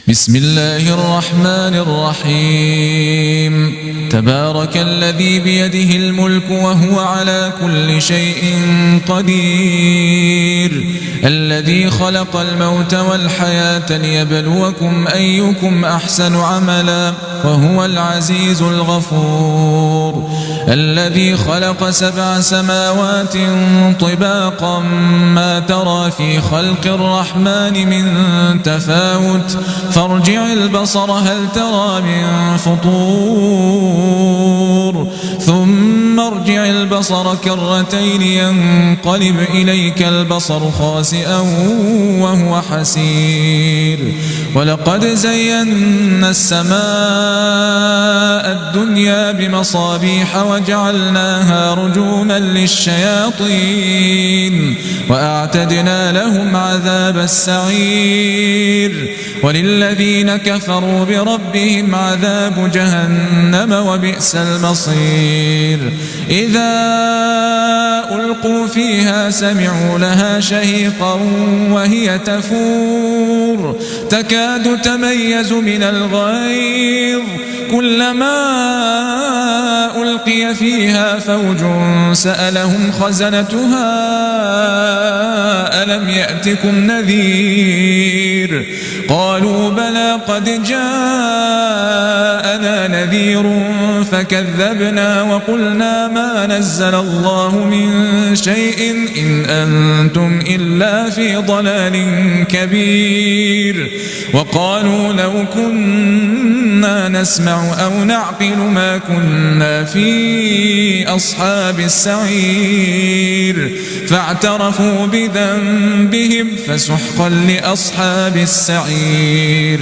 بسم الله الرحمن الرحيم تبارك الذي بيده الملك وهو على كل شيء قدير الذي خلق الموت والحياة ليبلوكم أيكم أحسن عملا وهو العزيز الغفور الذي خلق 7 سماوات طباقا ما ترى في خلق الرحمن من تفاوت فارجع البصر هل ترى من فطور ثم ارجع البصر كرتين ينقلب إليك البصر خاسئا وهو حسير ولقد زينا السماء الدنيا بمصابيح وجعلناها رجوما للشياطين وأعتدنا لهم عذاب السعير وللذين كفروا بربهم عذاب جهنم وبئس المصير إذا ألقوا فيها سمعوا لها شهيقا وهي تفور تكاد تميز من الغيظ كلما ألقي فيها فوج سألهم خزنتها ألم يأتكم نذير قالوا بلى قد جاءنا نذير فكذبنا وقلنا ما نزل الله من شيء إن أنتم إلا في ضلال كبير وقالوا لو كنا نسمع أو نعقل ما كنا في أصحاب السعير فاعترفوا بذنبهم فسحقا لأصحاب السعير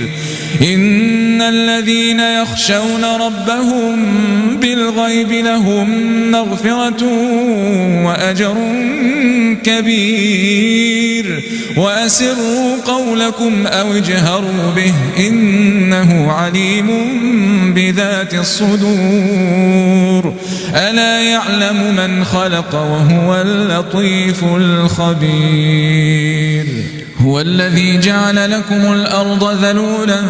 إن الذين يخشون ربهم بالغيب لهم مغفرة وأجر كبير وأسروا قولكم أو اجهروا به إنه عليم بذات الصدور ألا يعلم من خلق وهو اللطيف الخبير هو الذي جعل لكم الأرض ذلولا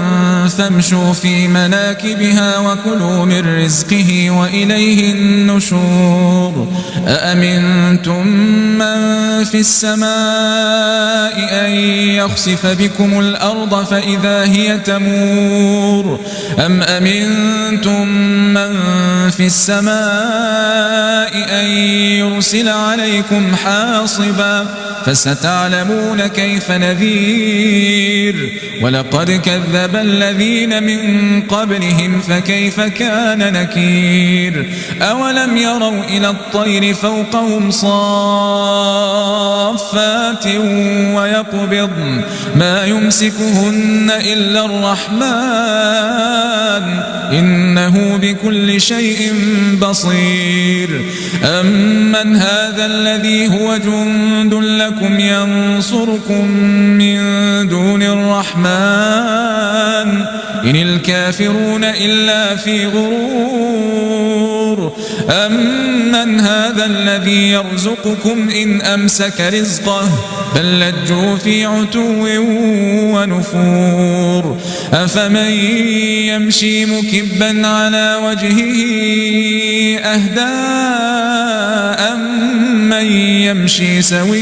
فامشوا في مناكبها وكلوا من رزقه وإليه النشور أأمنتم من في السماء أن يخسف بكم الأرض فإذا هي تمور أم أمنتم من في السماء أن يرسل عليكم حاصبا فستعلمون كيف نذير ولقد كذب الذين من قبلهم فكيف كان نكير أولم يروا إلى الطير فوقهم صافات ويقبضن ما يمسكهن إلا الرحمن إنه بكل شيء بصير أمن هذا الذي هو جند لكم ينصركم من دون الرحمن إن الكافرون إلا في غرور أمن هذا الذي يرزقكم إن أمسك رزقه بل لجوا في عتو ونفور أفمن يمشي مكبا على وجهه أهدى أمن يمشي سويا